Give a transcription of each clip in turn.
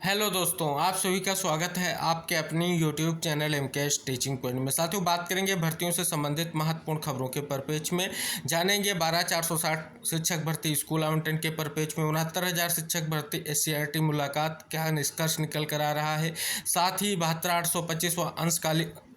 Hello दोस्तों, आप सभी का स्वागत है आपके अपनी YouTube channel MKS teaching point में। साथियों, बात करेंगे भर्तियों से संबंधित महत्वपूर्ण खबरों के परिप्रेक्ष्य में। जानेंगे 12,460 शिक्षक भर्ती स्कूल आवंटन के परिप्रेक्ष्य में 69,000 शिक्षक भर्ती एससीईआरटी मुलाकात क्या निष्कर्ष निकल कर आ रहा है। साथ ही 72,825 व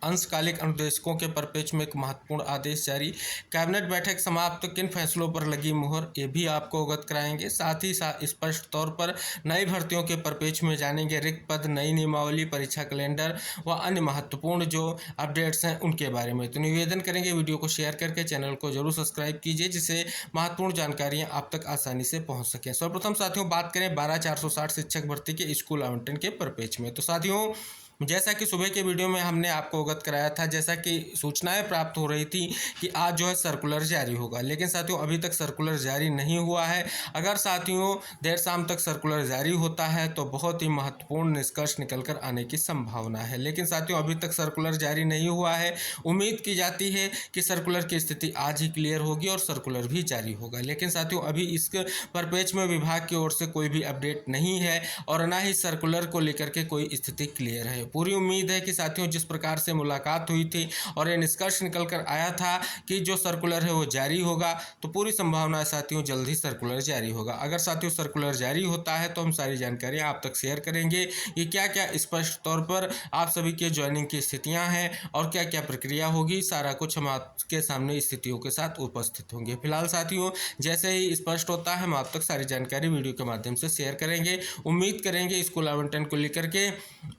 अंशकालिक अनुदेशकों के परिप्रेक्ष्य में एक महत्वपूर्ण आदेश जारी। कैबिनेट बैठक समाप्त, किन फैसलों पर लगी मुहर, ये भी आपको अवगत कराएंगे। साथ ही स्पष्ट तौर पर नई भर्तियों के परिप्रेक्ष्य में जानेंगे रिक्त पद, नई नियमावली, परीक्षा कैलेंडर व अन्य महत्वपूर्ण जो अपडेट्स हैं उनके बारे में। तो निवेदन करेंगे वीडियो को शेयर करके चैनल को जरूर सब्सक्राइब कीजिए, जिससे महत्वपूर्ण जानकारियां आप तक आसानी से पहुंच सकें। सर्वप्रथम साथियों, बात करें 12,460 शिक्षक भर्ती के स्कूल आवंटन के परिप्रेक्ष्य में। तो साथियों, जैसा कि सुबह के वीडियो में हमने आपको अवगत कराया था, जैसा कि सूचनाएं प्राप्त हो रही थी कि आज जो है सर्कुलर जारी होगा, लेकिन साथियों अभी तक सर्कुलर जारी नहीं हुआ है। अगर साथियों देर शाम तक सर्कुलर जारी होता है तो बहुत ही महत्वपूर्ण निष्कर्ष निकलकर आने की संभावना है, लेकिन साथियों अभी तक सर्कुलर जारी नहीं हुआ है। उम्मीद की जाती है कि सर्कुलर की स्थिति आज ही क्लियर होगी और सर्कुलर भी जारी होगा, लेकिन साथियों अभी इस परिप्रेक्ष्य में विभाग की ओर से कोई भी अपडेट नहीं है और ना ही सर्कुलर को लेकर के कोई स्थिति क्लियर है। पूरी उम्मीद है कि साथियों जिस प्रकार से मुलाकात हुई थी और ये निष्कर्ष निकल कर आया था कि जो सर्कुलर है वो जारी होगा, तो पूरी संभावना है साथियों जल्द ही सर्कुलर जारी होगा। अगर साथियों सर्कुलर जारी होता है तो हम सारी जानकारी आप तक शेयर करेंगे कि क्या क्या स्पष्ट तौर पर आप सभी के ज्वाइनिंग की स्थितियां हैं और क्या क्या प्रक्रिया होगी, सारा कुछ हम आपके सामने स्थितियों के साथ उपस्थित होंगे। फिलहाल साथियों जैसे ही स्पष्ट होता है हम आप तक सारी जानकारी वीडियो के माध्यम से शेयर करेंगे। उम्मीद करेंगे स्कूल आवंटन को लेकर के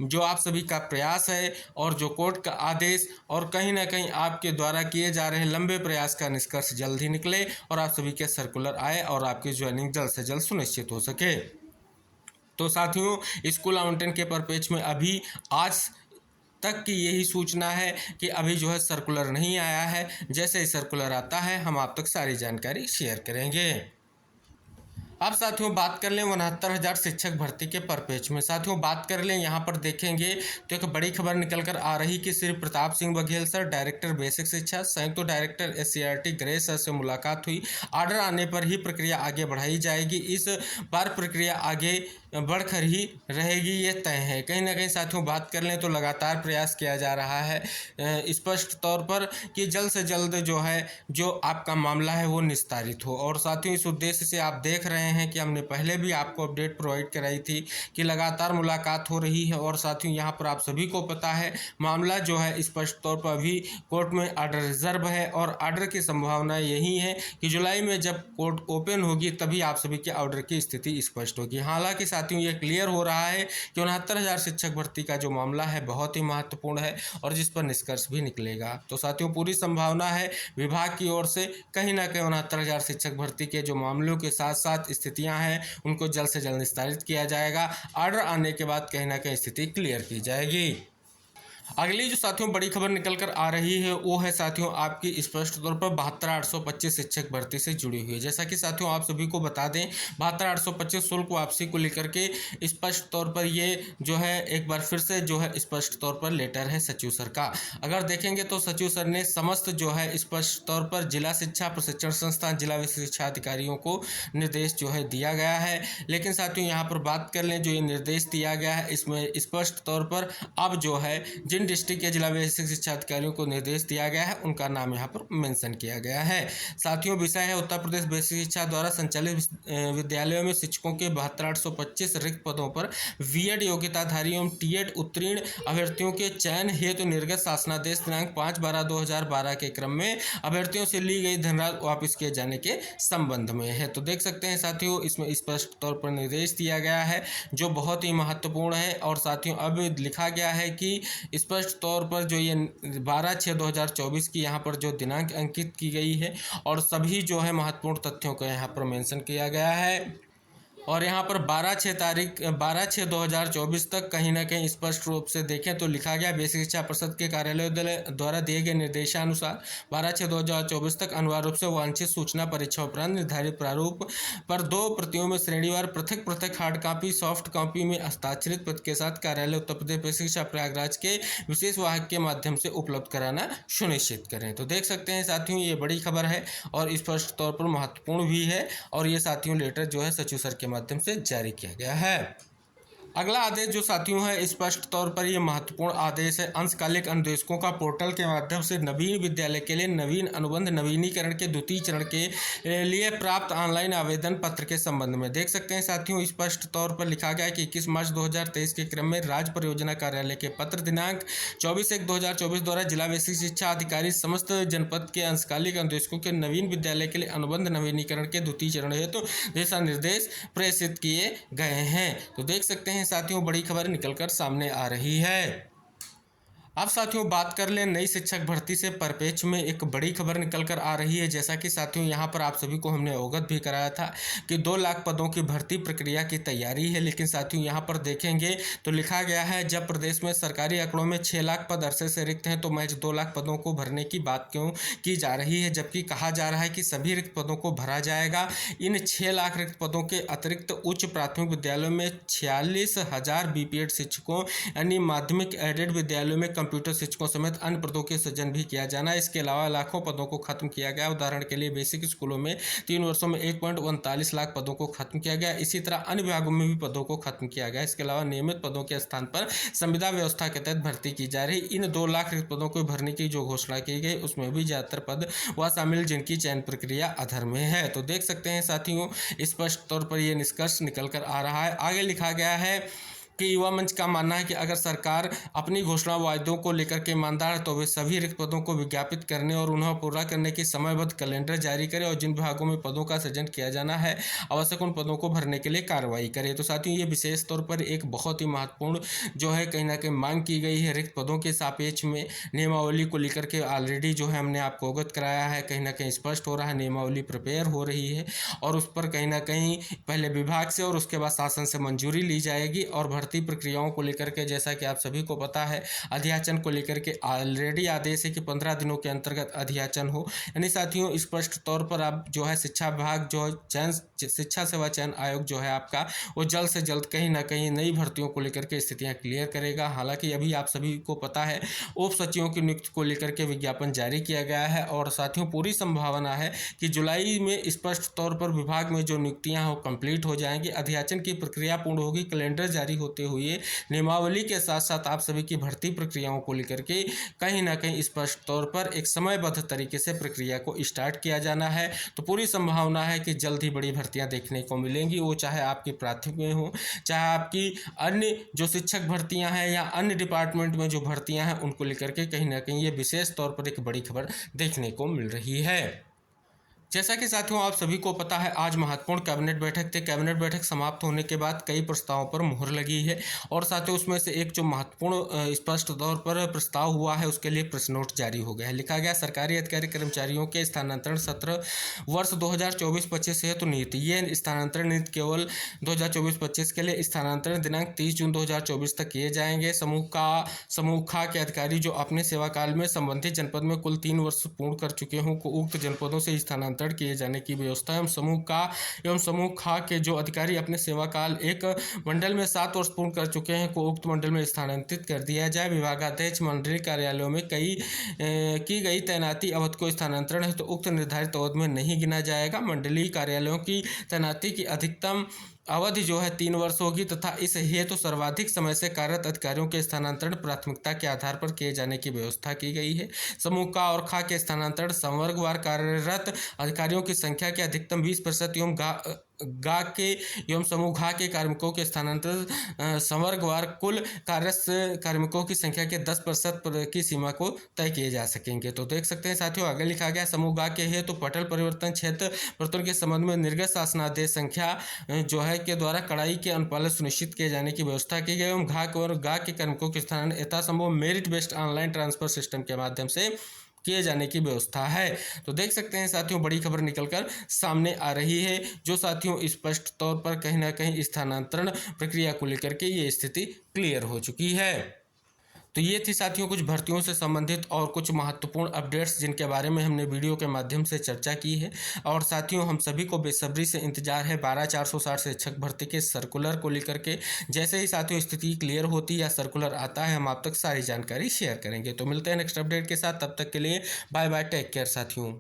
जो आप सभी का प्रयास है और जो कोर्ट का आदेश और कहीं ना कहीं आपके द्वारा किए जा रहे लंबे प्रयास का निष्कर्ष जल्द ही निकले और आप सभी के सर्कुलर आए और आपकी ज्वाइनिंग जल्द से जल्द सुनिश्चित हो सके। तो साथियों स्कूल आवंटन के परिप्रेक्ष्य में अभी आज तक की यही सूचना है कि अभी जो है सर्कुलर नहीं आया है। जैसे ही सर्कुलर आता है हम आप तक सारी जानकारी शेयर करेंगे। अब साथियों बात कर लें 69,000 शिक्षक भर्ती के परिप्रेक्ष्य में। साथियों बात कर लें यहाँ पर देखेंगे तो एक बड़ी खबर निकल कर आ रही कि Shri Pratap Singh Baghel sir, director basic शिक्षा, संयुक्त डायरेक्टर एससीईआरटी ग्रे सर से मुलाकात हुई। ऑर्डर आने पर ही प्रक्रिया आगे बढ़ाई जाएगी। इस बार प्रक्रिया आगे बढ़कर ही रहेगी, ये तय है। कहीं ना कहीं साथियों बात कर लें तो लगातार प्रयास किया जा रहा है स्पष्ट तौर पर कि जल्द से जल्द जो है जो आपका मामला है वो निस्तारित हो। और साथियों इस उद्देश्य से आप देख रहे हैं कि हमने पहले भी आपको अपडेट प्रोवाइड कराई थी कि लगातार मुलाकात हो रही है। और साथियों यहाँ पर आप सभी को पता है मामला जो है स्पष्ट तौर पर अभी कोर्ट में ऑर्डर रिजर्व है और ऑर्डर की संभावना यही है कि जुलाई में जब कोर्ट ओपन होगी तभी आप सभी के ऑर्डर की स्थिति स्पष्ट होगी। हालांकि साथियों ये क्लियर हो रहा है कि 69,000 शिक्षक भर्ती का जो मामला है बहुत ही महत्वपूर्ण है और जिस पर निष्कर्ष भी निकलेगा। तो साथियों पूरी संभावना है विभाग की ओर से कहीं ना कहीं 69,000 शिक्षक भर्ती के जो मामलों के साथ साथ स्थितियां हैं उनको जल्द से जल्द निस्तारित किया जाएगा। ऑर्डर आने के बाद कहीं ना कहीं स्थिति क्लियर की जाएगी। अगली जो साथियों बड़ी खबर निकल कर आ रही है वो है साथियों आपकी स्पष्ट तौर पर 72,825 शिक्षक भर्ती से जुड़ी हुई है। जैसा कि साथियों आप सभी को बता दें 72,825 शुल्क वापसी को लेकर के स्पष्ट तौर पर ये जो है एक बार फिर से जो है स्पष्ट तौर पर लेटर है सचिव सर का। अगर देखेंगे तो सचिव सर ने समस्त जो है स्पष्ट तौर पर जिला शिक्षा प्रशिक्षण संस्थान, जिला शिक्षा अधिकारियों को निर्देश जो है दिया गया है। लेकिन साथियों यहाँ पर बात कर लें जो ये निर्देश दिया गया है इसमें स्पष्ट तौर पर अब जो है जिन डिस्ट्रिक्ट के जिला बेसिक शिक्षा अधिकारियों को निर्देश दिया गया है उनका नाम यहाँ पर मेंशन किया गया है। साथियों विषय है उत्तर प्रदेश बेसिक शिक्षा द्वारा संचालित विद्यालयों में शिक्षकों के 72,825 रिक्त पदों पर बीएड योग्यताधारी एवं टीएड उत्तीर्ण अभ्यर्थियों के चयन हेतु निर्गत शासनादेश दिनांक 5/12/2012 के क्रम में अभ्यर्थियों से ली गई धनराशि वापस किए जाने के संबंध में है। तो देख सकते हैं साथियों इसमें स्पष्ट तौर पर निर्देश दिया गया है जो बहुत ही महत्वपूर्ण है। और साथियों अब लिखा गया है कि स्पष्ट तौर पर जो ये 12/6/2024 की यहाँ पर जो दिनांक अंकित की गई है और सभी जो है महत्वपूर्ण तथ्यों को यहाँ पर मेंशन किया गया है। और यहाँ पर 12/6/2024 तक कहीं ना कहीं स्पष्ट रूप से देखें तो लिखा गया बेसिक शिक्षा परिषद के कार्यालय द्वारा दिए गए निर्देशानुसार 12/6/2024 तक अनिवार्य रूप से वांछित सूचना परीक्षा उपरांत निर्धारित प्रारूप पर 2 प्रतियों में श्रेणीवार पृथक पृथक हार्ड कॉपी सॉफ्ट कॉपी में हस्ताक्षरित प्रति के साथ कार्यालय उत्तर प्रदेश बेसिक शिक्षा प्रयागराज के विशेष वाहक के माध्यम से उपलब्ध कराना सुनिश्चित करें। तो देख सकते हैं साथियों ये बड़ी खबर है और स्पष्ट तौर पर महत्वपूर्ण भी है और ये साथियों लेटर जो है सचिव सर के माध्यम से जारी किया गया है। अगला आदेश जो साथियों है, स्पष्ट तौर पर ये महत्वपूर्ण आदेश है। अंशकालिक अनुदेशकों का पोर्टल के माध्यम से नवीन विद्यालय के लिए नवीन अनुबंध नवीनीकरण के द्वितीय चरण के लिए प्राप्त ऑनलाइन आवेदन पत्र के संबंध में देख सकते हैं साथियों, स्पष्ट तौर पर लिखा गया है कि 21 मार्च 2023 के क्रम में राज्य परियोजना कार्यालय के पत्र दिनांक 24/1/2024 द्वारा जिला बेसिक शिक्षा अधिकारी समस्त जनपद के अंशकालिक अनुदेशकों के नवीन विद्यालय के लिए अनुबंध नवीनीकरण के द्वितीय चरण हेतु दिशा निर्देश प्रेषित किए गए हैं। तो देख सकते हैं साथियों, बड़ी खबर निकलकर सामने आ रही है। अब साथियों बात कर लें नई शिक्षक भर्ती से परिप्रेक्ष्य में एक बड़ी खबर निकल कर आ रही है। जैसा कि साथियों यहाँ पर आप सभी को हमने अवगत भी कराया था कि 2 लाख पदों की भर्ती प्रक्रिया की तैयारी है, लेकिन साथियों यहाँ पर देखेंगे तो लिखा गया है जब प्रदेश में सरकारी आंकड़ों में 6 लाख पद अरसे से रिक्त हैं तो महज 2 लाख पदों को भरने की बात क्यों की जा रही है, जबकि कहा जा रहा है कि सभी रिक्त पदों को भरा जाएगा। इन 6 लाख रिक्त पदों के अतिरिक्त उच्च प्राथमिक विद्यालयों में 46,000 बीपीएड शिक्षकों यानी माध्यमिक एडेड विद्यालयों में कंप्यूटर शिक्षकों समेत अन्य पदों के सृजन भी किया जाना। इसके अलावा लाखों पदों को खत्म किया गया। उदाहरण के लिए बेसिक स्कूलों में 3 वर्षों में 1.39 लाख पदों को खत्म किया गया। इसी तरह अन्य विभागों में भी पदों को खत्म किया गया। इसके अलावा नियमित पदों के स्थान पर संविदा व्यवस्था के तहत भर्ती की जा रही इन 2 लाख रिक्त पदों को भरने की जो घोषणा की गई उसमें भी ज्यादातर पद वह शामिल जिनकी चयन प्रक्रिया अधर में है। तो देख सकते हैं साथियों, स्पष्ट तौर पर यह निष्कर्ष निकल कर आ रहा है। आगे लिखा गया है कि युवा मंच का मानना है कि अगर सरकार अपनी घोषणा वायदों को लेकर के ईमानदार है तो वे सभी रिक्त पदों को विज्ञापित करने और उन्हें पूरा करने की समयबद्ध कैलेंडर जारी करे और जिन विभागों में पदों का सृजन किया जाना है आवश्यक उन पदों को भरने के लिए कार्रवाई करे। तो साथियों ये विशेष तौर पर एक बहुत ही महत्वपूर्ण जो है कहीं ना कहीं मांग की गई है। रिक्त पदों के सापेक्ष में नियमावली को लेकर के ऑलरेडी जो है हमने आपको अवगत कराया है। कहीं ना कहीं स्पष्ट हो रहा है, नियमावली प्रिपेयर हो रही है और उस पर कहीं ना कहीं पहले विभाग से और उसके बाद शासन से मंजूरी ली जाएगी। और भर्ती प्रक्रियाओं को लेकर के जैसा कि आप सभी को पता है अध्याचन को लेकर के ऑलरेडी आदेश है कि 15 दिनों के अंतर्गत अध्याचन हो। यानी साथियों स्पष्ट तौर पर आप जो है शिक्षा विभाग जो चयन शिक्षा सेवा चयन आयोग जो है आपका वो जल्द से जल्द कहीं ना कहीं नई भर्तियों को लेकर के स्थितियां क्लियर करेगा। हालांकि अभी आप सभी को पता है उप सचिवों की नियुक्ति को लेकर के विज्ञापन जारी किया गया है और साथियों पूरी संभावना है कि जुलाई में स्पष्ट तौर पर विभाग में जो नियुक्तियां हो कंप्लीट हो जाएंगी। अध्याचन की प्रक्रिया पूर्ण होगी, कैलेंडर जारी होते हुए नियमावली के साथ साथ आप सभी की भर्ती प्रक्रियाओं को लेकर के कहीं ना कहीं स्पष्ट तौर पर एक समयबद्ध तरीके से प्रक्रिया को स्टार्ट किया जाना है। तो पूरी संभावना है कि जल्द ही बड़ी भर्तियां देखने को मिलेंगी, वो चाहे आपकी प्राथमिक में हो चाहे आपकी अन्य जो शिक्षक भर्तियां हैं या अन्य डिपार्टमेंट में जो भर्तियां हैं उनको लेकर के कहीं ना कहीं ये विशेष तौर पर एक बड़ी खबर देखने को मिल रही है। जैसा कि साथियों आप सभी को पता है आज महत्वपूर्ण कैबिनेट बैठक थी। कैबिनेट बैठक समाप्त होने के बाद कई प्रस्तावों पर मुहर लगी है और साथियों उसमें से एक जो महत्वपूर्ण स्पष्ट तौर पर प्रस्ताव हुआ है उसके लिए प्रश्न नोट जारी हो गया है। लिखा गया सरकारी अधिकारी कर्मचारियों के स्थानांतरण सत्र वर्ष 2024-25 हेतु नीति। ये स्थानांतरण नीति केवल 2024-25 के लिए स्थानांतरण दिनांक 30 जून 2024 तक किए जाएंगे। समूह खा के अधिकारी जो अपने सेवाकाल में संबंधित जनपद में कुल 3 वर्ष पूर्ण कर चुके हों को उक्त जनपदों से स्थानांतरण किए जाने की व्यवस्था एवं समूह खा के जो अधिकारी अपने सेवा काल एक मंडल में 7 वर्ष पूर्ण कर चुके हैं को उक्त मंडल में स्थानांतरित कर दिया जाए। विभागाध्यक्ष मंडलीय कार्यालयों में की गई तैनाती अवधि को स्थानांतरण है तो उक्त निर्धारित अवधि में नहीं गिना जाएगा। मंडलीय कार्यालयों की तैनाती की अधिकतम अवधि जो है 3 वर्ष होगी तथा इस हेतु सर्वाधिक समय से कार्यरत अधिकारियों के स्थानांतरण प्राथमिकता के आधार पर किए जाने की व्यवस्था की गई है। समूह का और खा के स्थानांतरण संवर्गवार कार्यरत अधिकारियों की संख्या के अधिकतम 20% एवं गा के एवं समूह घा के कार्मिकों के स्थानांतरण संवर्गवार कुल कार्यरत कार्मिकों की संख्या के 10% की सीमा को तय किए जा सकेंगे। तो देख सकते हैं साथियों आगे लिखा गया समूह गा के हेतु तो पटल परिवर्तन क्षेत्र परिवर्तन के संबंध में निर्गत शासनादेश संख्या जो है के द्वारा कड़ाई के अनुपालन सुनिश्चित किए जाने की व्यवस्था की गई एवं घा और गा के कार्मिकों के स्थानांतरण यथासंभव merit based online transfer system के माध्यम से किए जाने की व्यवस्था है। तो देख सकते हैं साथियों बड़ी खबर निकलकर सामने आ रही है जो साथियों स्पष्ट तौर पर कहीं ना कहीं स्थानांतरण प्रक्रिया को लेकर के ये स्थिति क्लियर हो चुकी है। तो ये थी साथियों कुछ भर्तियों से संबंधित और कुछ महत्वपूर्ण अपडेट्स जिनके बारे में हमने वीडियो के माध्यम से चर्चा की है। और साथियों हम सभी को बेसब्री से इंतजार है 12/460 शिक्षक भर्ती के सर्कुलर को लेकर के। जैसे ही साथियों स्थिति क्लियर होती या सर्कुलर आता है हम आप तक सारी जानकारी शेयर करेंगे। तो मिलते हैं नेक्स्ट अपडेट के साथ, तब तक के लिए बाय बाय, टेक केयर साथियों।